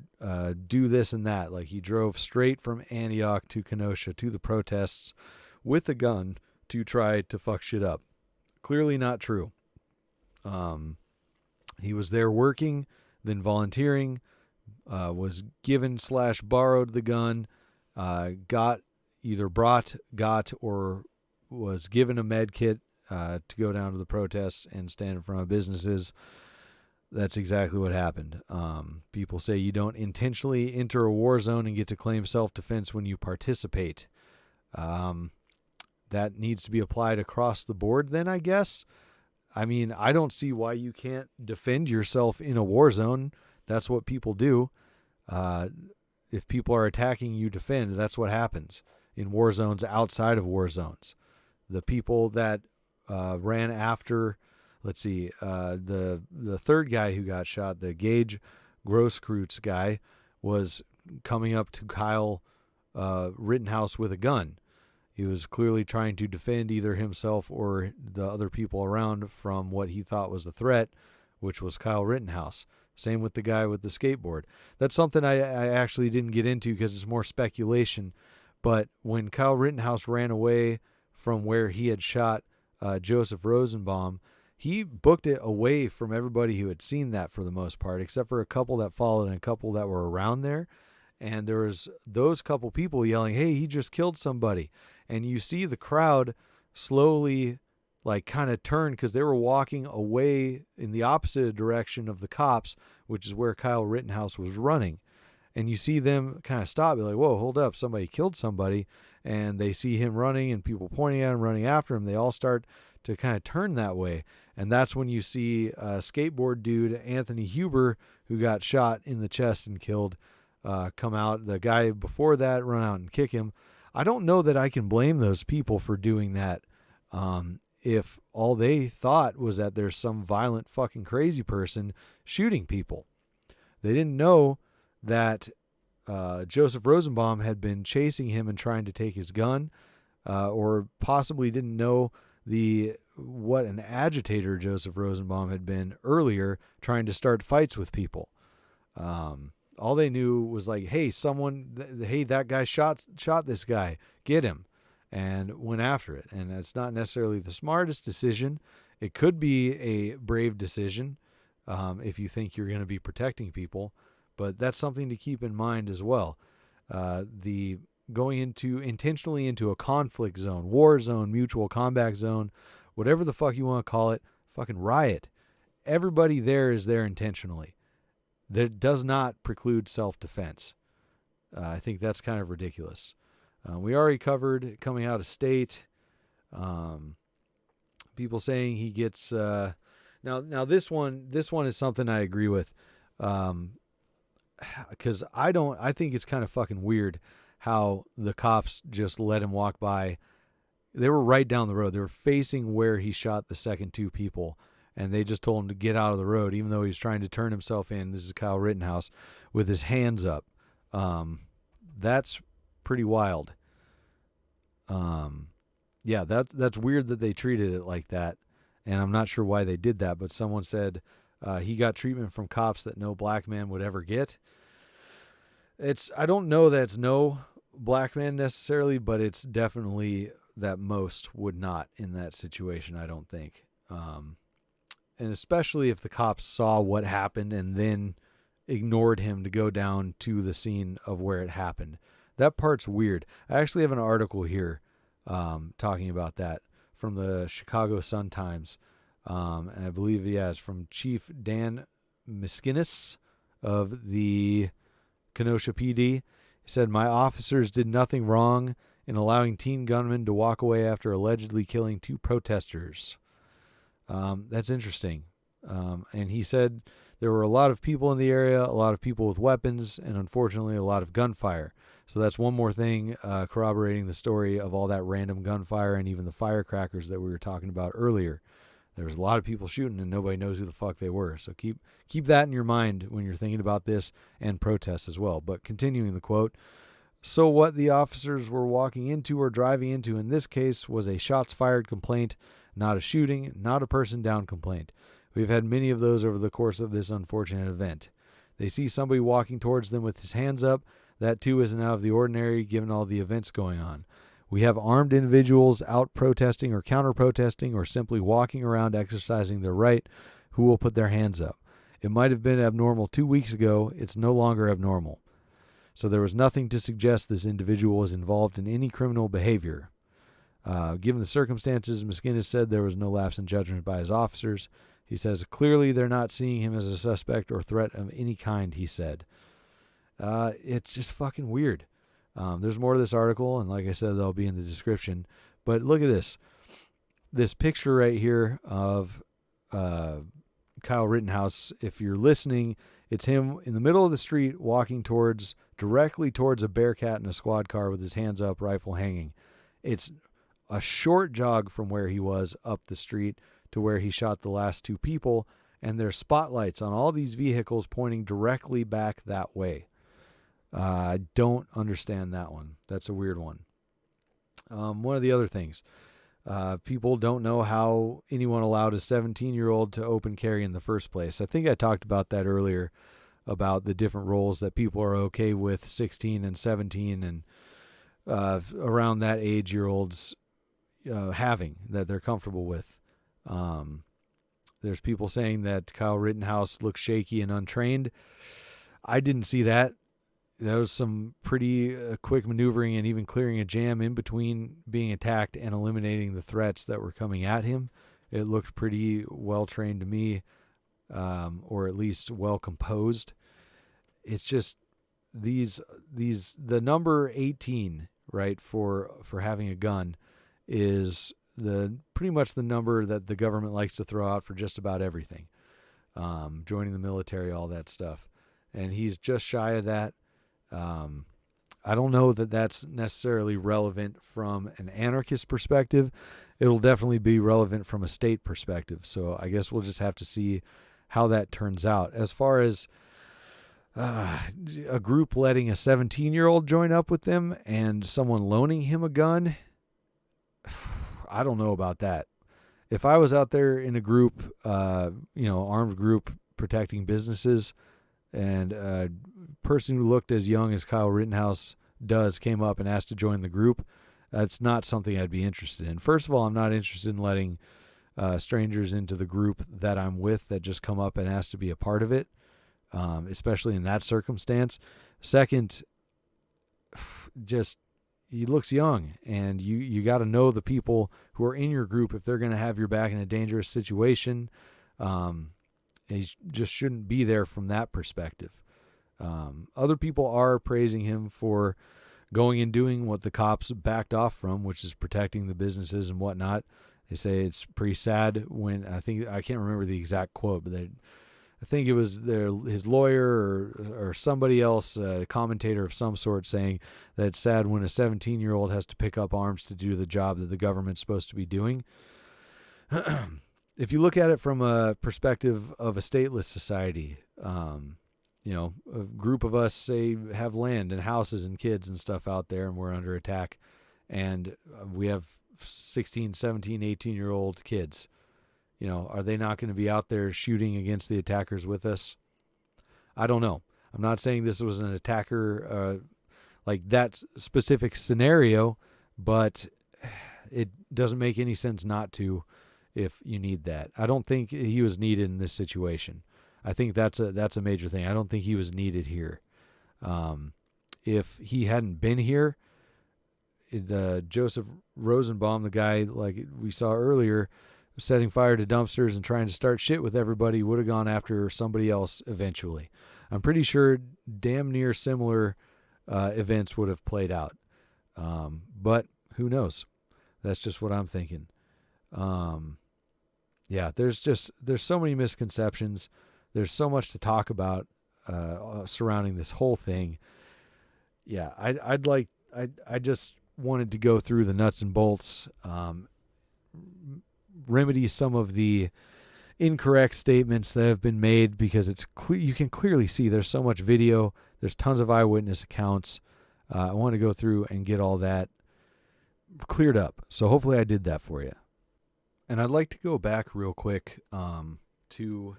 do this and that. Like, he drove straight from Antioch to Kenosha to the protests with a gun to try to fuck shit up. Clearly not true. He was there working, then volunteering, was given / borrowed the gun, got or was given a med kit to go down to the protests and stand in front of businesses. That's exactly what happened. People say you don't intentionally enter a war zone and get to claim self-defense when you participate. That needs to be applied across the board then, I guess. I mean, I don't see why you can't defend yourself in a war zone. That's what people do. If people are attacking you, defend. That's what happens in war zones outside of war zones. The people that ran after, the third guy who got shot, the Gage Grosskreutz guy, was coming up to Kyle Rittenhouse with a gun. He was clearly trying to defend either himself or the other people around from what he thought was the threat, which was Kyle Rittenhouse. Same with the guy with the skateboard. That's something I actually didn't get into because it's more speculation. But when Kyle Rittenhouse ran away from where he had shot Joseph Rosenbaum, he booked it away from everybody who had seen that for the most part, except for a couple that followed and a couple that were around there. And there was those couple people yelling, "Hey, he just killed somebody." And you see the crowd slowly kind of turn because they were walking away in the opposite direction of the cops, which is where Kyle Rittenhouse was running. And you see them kind of stop, be like, "Whoa, hold up, somebody killed somebody." And they see him running and people pointing at him, running after him. They all start to kind of turn that way. And that's when you see a skateboard dude, Anthony Huber, who got shot in the chest and killed, come out. The guy before that run out and kick him. I don't know that I can blame those people for doing that. If all they thought was that there's some violent fucking crazy person shooting people. They didn't know that Joseph Rosenbaum had been chasing him and trying to take his gun, or possibly didn't know what an agitator Joseph Rosenbaum had been earlier, trying to start fights with people. All they knew was like, hey, that guy shot this guy, get him, and went after it. And it's not necessarily the smartest decision. It could be a brave decision if you think you're going to be protecting people, but that's something to keep in mind as well. The going intentionally into a conflict zone, war zone, mutual combat zone, whatever the fuck you want to call it, fucking riot. Everybody there is there intentionally. That does not preclude self-defense. I think that's kind of ridiculous. We already covered coming out of state. People saying he gets now this one is something I agree with, because I think it's kind of fucking weird how the cops just let him walk by. They were right down the road. They were facing where he shot the second two people, and they just told him to get out of the road, even though he was trying to turn himself in. This is Kyle Rittenhouse with his hands up. That's pretty wild. Yeah, that's weird that they treated it like that, and I'm not sure why they did that, but someone said he got treatment from cops that no black man would ever get. I don't know that it's no black man necessarily, but it's definitely that most would not in that situation, I don't think. And especially if the cops saw what happened and then ignored him to go down to the scene of where it happened. That part's weird. I actually have an article here talking about that from the Chicago Sun-Times. And I believe, it's from Chief Dan Miskinis of the Kenosha PD. He said, "My officers did nothing wrong in allowing teen gunmen to walk away after allegedly killing two protesters." That's interesting. And he said there were a lot of people in the area, a lot of people with weapons, and unfortunately a lot of gunfire. So that's one more thing corroborating the story of all that random gunfire and even the firecrackers that we were talking about earlier. There was a lot of people shooting and nobody knows who the fuck they were. So keep that in your mind when you're thinking about this and protests as well. But continuing the quote, "So what the officers were walking into or driving into in this case was a shots fired complaint, not a shooting, not a person down complaint. We've had many of those over the course of this unfortunate event. They see somebody walking towards them with his hands up. That too isn't out of the ordinary given all the events going on. We have armed individuals out protesting or counter-protesting or simply walking around exercising their right who will put their hands up. It might have been abnormal 2 weeks ago. It's no longer abnormal. So there was nothing to suggest this individual was involved in any criminal behavior. Given the circumstances, Miskinis said there was no lapse in judgment by his officers. He says, clearly they're not seeing him as a suspect or threat of any kind, he said." It's just fucking weird. There's more to this article, and like I said, they'll be in the description. But look at this. This picture right here of Kyle Rittenhouse. If you're listening, it's him in the middle of the street walking directly towards a Bearcat in a squad car with his hands up, rifle hanging. It's a short jog from where he was up the street to where he shot the last two people, and there's spotlights on all these vehicles pointing directly back that way. I don't understand that one. That's a weird one. One of the other things, people don't know how anyone allowed a 17-year-old to open carry in the first place. I think I talked about that earlier, about the different roles that people are okay with 16 and 17 and around that age year olds having, that they're comfortable with. There's people saying that Kyle Rittenhouse looks shaky and untrained. I didn't see that. That was some pretty quick maneuvering and even clearing a jam in between being attacked and eliminating the threats that were coming at him. It looked pretty well trained to me, or at least well composed. It's just the number 18, right, for having a gun is pretty much the number that the government likes to throw out for just about everything. Joining the military, all that stuff. And he's just shy of that. I don't know that that's necessarily relevant from an anarchist perspective. It'll definitely be relevant from a state perspective. So I guess we'll just have to see how that turns out. As far as a group letting a 17-year-old join up with them and someone loaning him a gun, I don't know about that. If I was out there in a group, armed group protecting businesses, and a person who looked as young as Kyle Rittenhouse came up and asked to join the group, that's not something I'd be interested in. First of all, I'm not interested in letting strangers into the group that I'm with that just come up and ask to be a part of it, especially in that circumstance. Second, just he looks young, and you got to know the people who are in your group if they're going to have your back in a dangerous situation. He just shouldn't be there from that perspective. Other people are praising him for going and doing what the cops backed off from, which is protecting the businesses and whatnot. They say it's pretty sad when I can't remember the exact quote, but I think it was his lawyer or somebody else, a commentator of some sort, saying that it's sad when a 17-year-old has to pick up arms to do the job that the government's supposed to be doing. If you look at it from a perspective of a stateless society, a group of us, say, have land and houses and kids and stuff out there, and we're under attack, and we have 16, 17, 18-year-old kids. Are they not going to be out there shooting against the attackers with us? I don't know. I'm not saying this was an attacker like that specific scenario, but it doesn't make any sense not to if you need that. I don't think he was needed in this situation. I think that's a major thing. I don't think he was needed here. If he hadn't been here, Joseph Rosenbaum, the guy like we saw earlier, setting fire to dumpsters and trying to start shit with everybody, would have gone after somebody else eventually. I'm pretty sure damn near similar events would have played out. But who knows? That's just what I'm thinking. There's so many misconceptions. There's so much to talk about surrounding this whole thing. Yeah, I just wanted to go through the nuts and bolts, remedy some of the incorrect statements that have been made, because you can clearly see there's so much video, there's tons of eyewitness accounts. I want to go through and get all that cleared up. So hopefully I did that for you. And I'd like to go back real quick to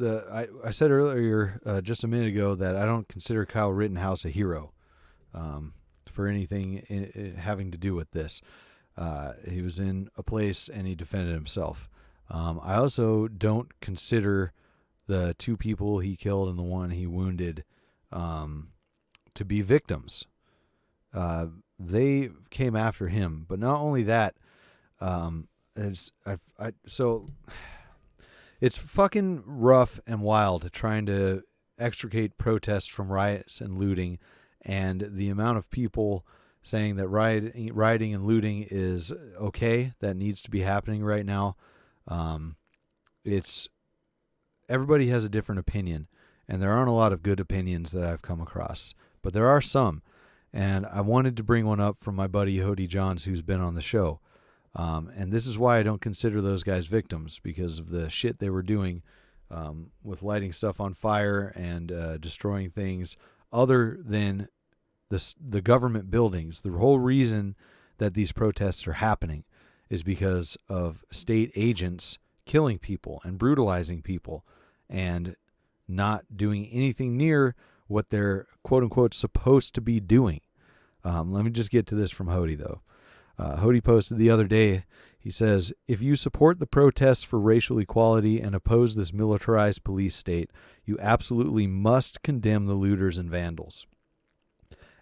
I said earlier, just a minute ago, that I don't consider Kyle Rittenhouse a hero for anything having to do with this. He was in a place and he defended himself. I also don't consider the two people he killed and the one he wounded to be victims. They came after him, but not only that, it's fucking rough and wild trying to extricate protests from riots and looting, and the amount of people saying that rioting and looting is okay, that needs to be happening right now. Everybody has a different opinion, and there aren't a lot of good opinions that I've come across, but there are some, and I wanted to bring one up from my buddy Hody Johns, who's been on the show. And this is why I don't consider those guys victims, because of the shit they were doing with lighting stuff on fire and destroying things other than the government buildings. The whole reason that these protests are happening is because of state agents killing people and brutalizing people and not doing anything near what they're quote-unquote supposed to be doing. Let me just get to this from Hody, though. Hody posted the other day, he says, "If you support the protests for racial equality and oppose this militarized police state, you absolutely must condemn the looters and vandals."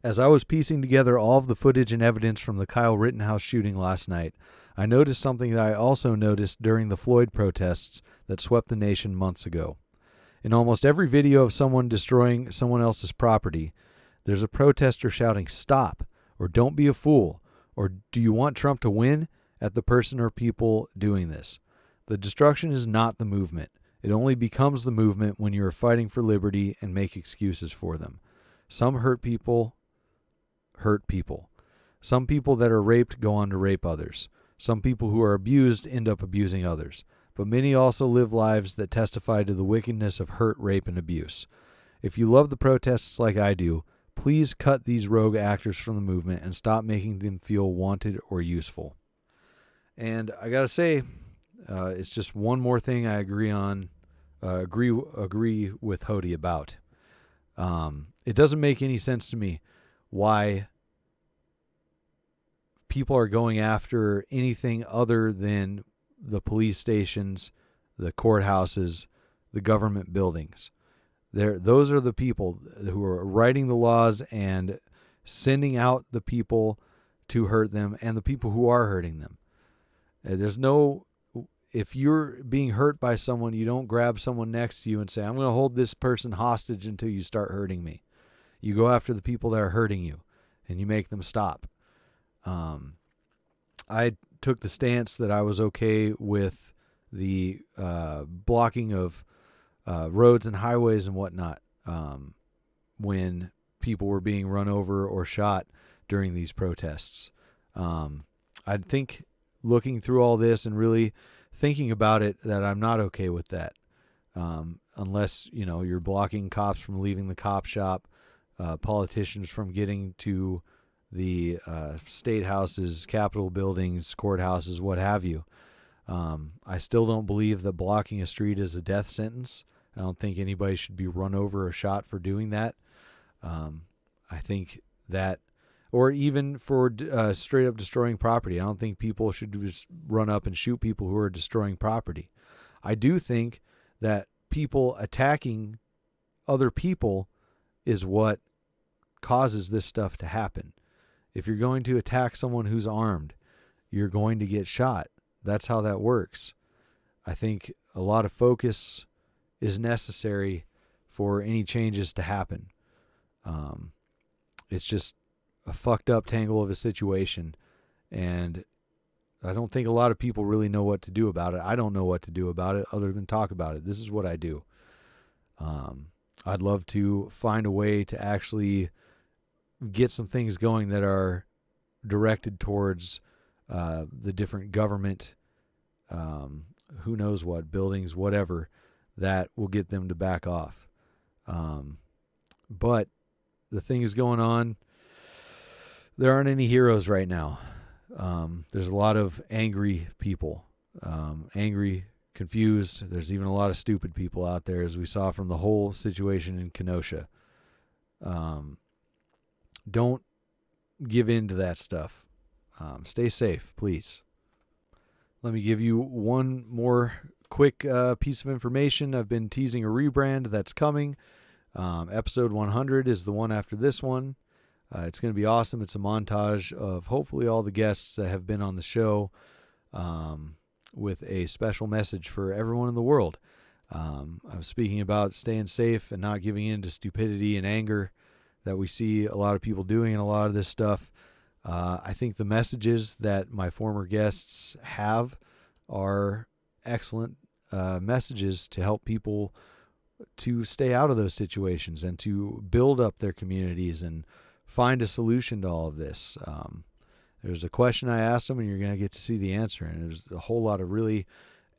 As I was piecing together all of the footage and evidence from the Kyle Rittenhouse shooting last night, I noticed something that I also noticed during the Floyd protests that swept the nation months ago. In almost every video of someone destroying someone else's property, there's a protester shouting, "Stop," or "Don't be a fool," or "Do you want Trump to win?" at the person or people doing this. The destruction is not the movement. It only becomes the movement when you are fighting for liberty and make excuses for them. Some hurt people hurt people. Some people that are raped go on to rape others. Some people who are abused end up abusing others. But many also live lives that testify to the wickedness of hurt, rape, and abuse. If you love the protests like I do, please cut these rogue actors from the movement and stop making them feel wanted or useful. And I gotta say, it's just one more thing I agree with Hody about. It doesn't make any sense to me why people are going after anything other than the police stations, the courthouses, the government buildings. Those are the people who are writing the laws and sending out the people to hurt them and the people who are hurting them. If you're being hurt by someone, you don't grab someone next to you and say, "I'm going to hold this person hostage until you start hurting me." You go after the people that are hurting you and you make them stop. I took the stance that I was okay with the blocking of roads and highways and whatnot when people were being run over or shot during these protests. I think looking through all this and really thinking about it, that I'm not okay with that. Unless, you're blocking cops from leaving the cop shop, politicians from getting to the state houses, capitol buildings, courthouses, what have you. I still don't believe that blocking a street is a death sentence. I don't think anybody should be run over or shot for doing that. I think that, or even for straight up destroying property, I don't think people should just run up and shoot people who are destroying property. I do think that people attacking other people is what causes this stuff to happen. If you're going to attack someone who's armed, you're going to get shot. That's how that works. I think a lot of focus is necessary for any changes to happen. It's just a fucked up tangle of a situation, and I don't think a lot of people really know what to do about it. I don't know what to do about it other than talk about it. This is what I do. I'd love to find a way to actually get some things going that are directed towards the different government, who knows what, buildings, whatever, that will get them to back off. But the thing is going on, there aren't any heroes right now. There's a lot of angry people, angry, confused. There's even a lot of stupid people out there, as we saw from the whole situation in Kenosha. Don't give in to that stuff. Stay safe, please. Let me give you one more quick piece of information. I've been teasing a rebrand that's coming. Episode 100 is the one after this one. It's going to be awesome. It's a montage of hopefully all the guests that have been on the show, with a special message for everyone in the world. I was speaking about staying safe and not giving in to stupidity and anger that we see a lot of people doing in a lot of this stuff. I think the messages that my former guests have are excellent messages to help people to stay out of those situations and to build up their communities and find a solution to all of this. There's a question I asked them, and you're going to get to see the answer. And there's a whole lot of really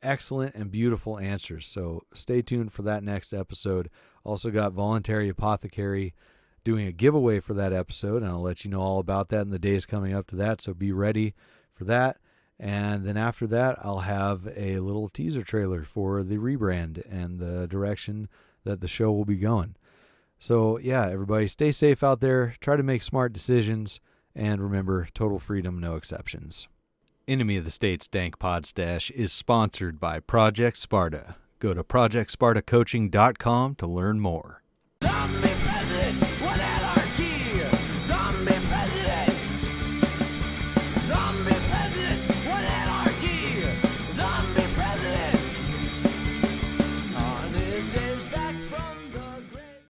excellent and beautiful answers. So stay tuned for that next episode. Also got Voluntary Apothecary doing a giveaway for that episode, and I'll let you know all about that in the days coming up to that. So be ready for that. And then after that, I'll have a little teaser trailer for the rebrand and the direction that the show will be going. So yeah, everybody stay safe out there. Try to make smart decisions. And remember, total freedom, no exceptions. Enemy of the State's Dank Podstash is sponsored by Project Sparta. Go to ProjectSpartaCoaching.com to learn more. Zombie presidents, whatever.